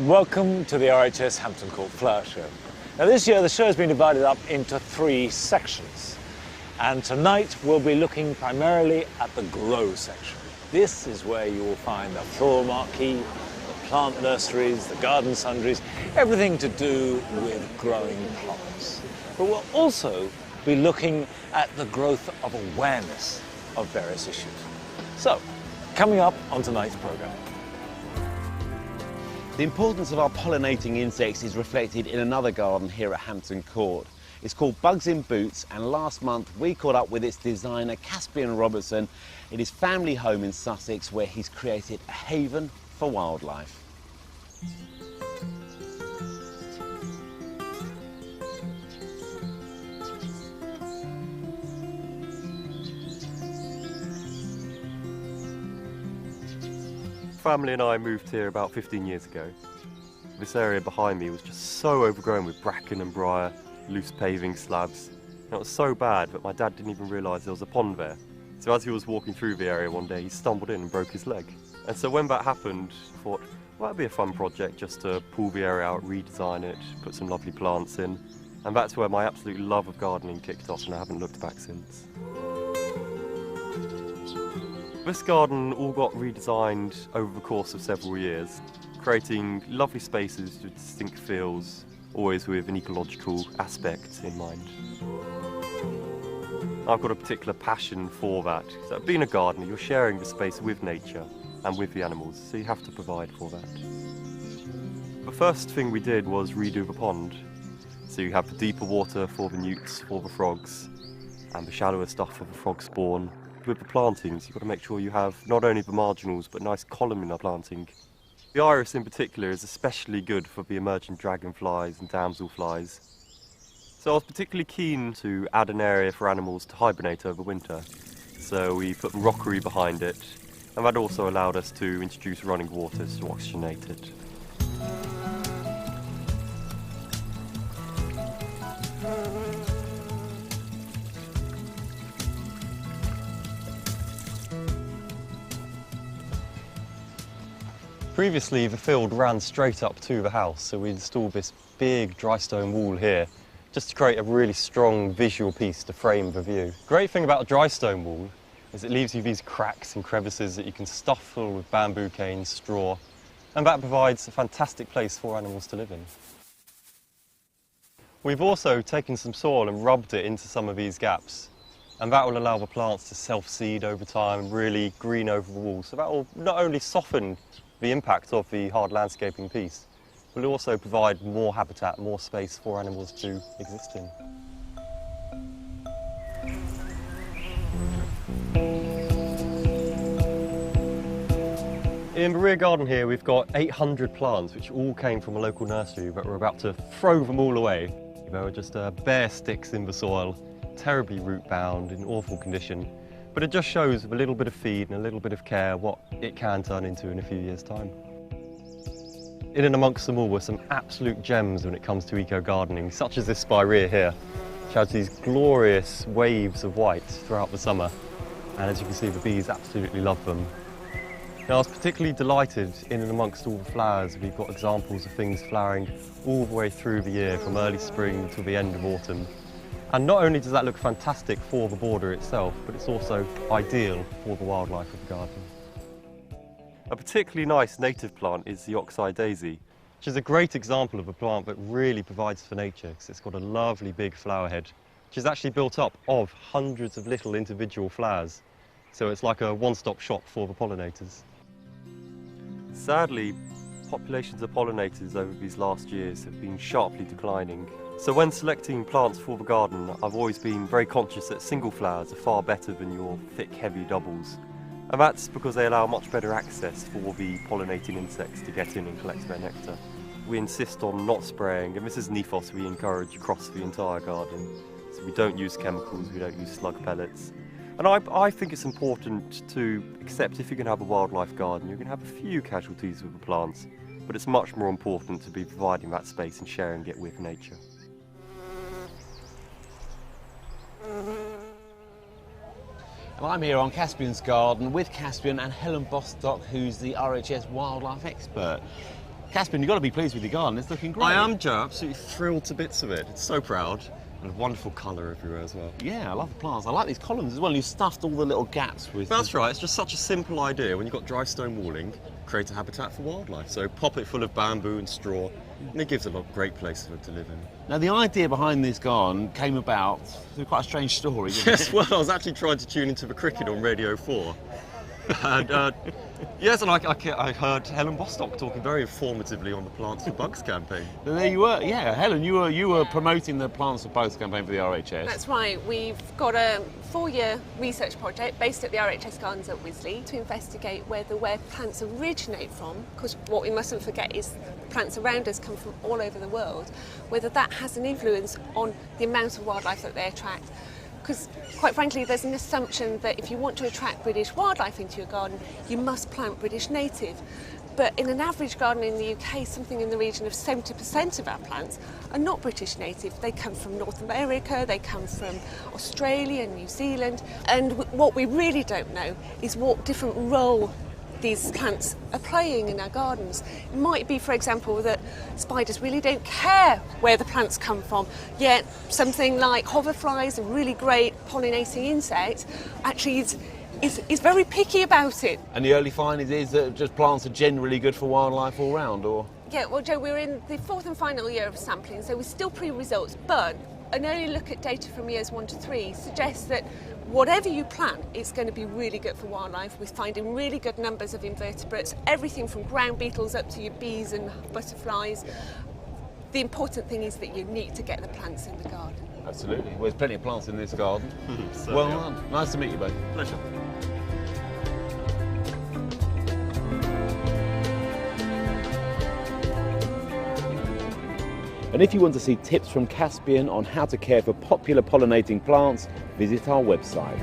Welcome to the RHS Hampton Court Flower Show. Now this year the show has been divided up into 3 sections, and tonight we'll be looking primarily at the grow section. This is where you will find the floral marquee, the plant nurseries, the garden sundries, everything to do with growing plants. But we'll also be looking at the growth of awareness of various issues. So, coming up on tonight's programme. The importance of our pollinating insects is reflected in another garden here at Hampton Court. It's called Bugs in Boots, and last month we caught up with its designer Caspian Robertson in his family home in Sussex, where he's created a haven for wildlife. Family and I moved here about 15 years ago. This area behind me was just so overgrown with bracken and briar, loose paving slabs. And it was so bad that my dad didn't even realise there was a pond there. So as he was walking through the area one day, he stumbled in and broke his leg. And so when that happened, I thought, well, that'd be a fun project just to pull the area out, redesign it, put some lovely plants in. And that's where my absolute love of gardening kicked off, and I haven't looked back since. This garden all got redesigned over the course of several years, creating lovely spaces with distinct feels, always with an ecological aspect in mind. I've got a particular passion for that. So being a gardener, you're sharing the space with nature and with the animals, so you have to provide for that. The first thing we did was redo the pond. So you have the deeper water for the newts, for the frogs, and the shallower stuff for the frog spawn. With the plantings, you've got to make sure you have not only the marginals, but nice columnar planting. The iris in particular is especially good for the emerging dragonflies and damselflies. So I was particularly keen to add an area for animals to hibernate over winter. So we put rockery behind it, and that also allowed us to introduce running waters to oxygenate it. Previously, the field ran straight up to the house, so we installed this big dry stone wall here, just to create a really strong visual piece to frame the view. Great thing about a dry stone wall is it leaves you these cracks and crevices that you can stuff full with bamboo canes, straw, and that provides a fantastic place for animals to live in. We've also taken some soil and rubbed it into some of these gaps, and that will allow the plants to self-seed over time and really green over the wall. So that will not only soften the impact of the hard landscaping piece, will also provide more habitat, more space for animals to exist in. In the rear garden here we've got 800 plants which all came from a local nursery, but we're about to throw them all away. They were just bare sticks in the soil, terribly root bound, in awful condition. But it just shows with a little bit of feed and a little bit of care what it can turn into in a few years' time. In and amongst them all were some absolute gems when it comes to eco-gardening, such as this spirea here, which has these glorious waves of white throughout the summer. And as you can see, the bees absolutely love them. Now, I was particularly delighted in and amongst all the flowers. We've got examples of things flowering all the way through the year, from early spring to the end of autumn. And not only does that look fantastic for the border itself, but it's also ideal for the wildlife of the garden. A particularly nice native plant is the oxeye daisy, which is a great example of a plant that really provides for nature, because it's got a lovely big flower head, which is actually built up of hundreds of little individual flowers. So it's like a one-stop shop for the pollinators. Sadly, populations of pollinators over these last years have been sharply declining. So when selecting plants for the garden, I've always been very conscious that single flowers are far better than your thick, heavy doubles. And that's because they allow much better access for the pollinating insects to get in and collect their nectar. We insist on not spraying, and this is an ethos we encourage across the entire garden. So we don't use chemicals, we don't use slug pellets. And I think it's important to accept if you're going to have a wildlife garden, you're going to have a few casualties with the plants, but it's much more important to be providing that space and sharing it with nature. Well, I'm here on Caspian's garden with Caspian and Helen Bostock, who's the RHS wildlife expert. Caspian, you've got to be pleased with your garden. It's looking great. I am, Joe. Absolutely thrilled to bits of it. It's so proud. And a wonderful colour everywhere as well. Yeah, I love the plants. I like these columns as well. You've stuffed all the little gaps with... That's right. It's just such a simple idea. When you've got dry stone walling, create a habitat for wildlife. So pop it full of bamboo and straw, and it gives a great place for it to live in. Now, the idea behind this garden came about through quite a strange story, didn't Yes, it? well, I was actually trying to tune into the cricket on Radio 4. And yes, and I heard Helen Bostock talking very informatively on the Plants for Bugs campaign. And there you were. Yeah, Helen, you were promoting the Plants for Bugs campaign for the RHS. That's right. We've got a 4-year research project based at the RHS Gardens at Wisley to investigate where plants originate from, because what we mustn't forget is plants around us come from all over the world, whether that has an influence on the amount of wildlife that they attract. Because, quite frankly, there's an assumption that if you want to attract British wildlife into your garden, you must plant British native. But in an average garden in the UK, something in the region of 70% of our plants are not British native. They come from North America, they come from Australia and New Zealand. And what we really don't know is what different role these plants are playing in our gardens. It might be, for example, that spiders really don't care where the plants come from, yet something like hoverflies, a really great pollinating insect, actually is very picky about it. And the early findings is that just plants are generally good for wildlife all round, or? Yeah, well, Joe, we're in the 4th and final year of sampling, so we're still pre-results, but an early look at data from years 1 to 3 suggests that whatever you plant, it's going to be really good for wildlife. We're finding really good numbers of invertebrates, everything from ground beetles up to your bees and butterflies. The important thing is that you need to get the plants in the garden. Absolutely. Well, there's plenty of plants in this garden. So, Well yeah. done. Nice to meet you both. Pleasure. And if you want to see tips from Caspian on how to care for popular pollinating plants, visit our website.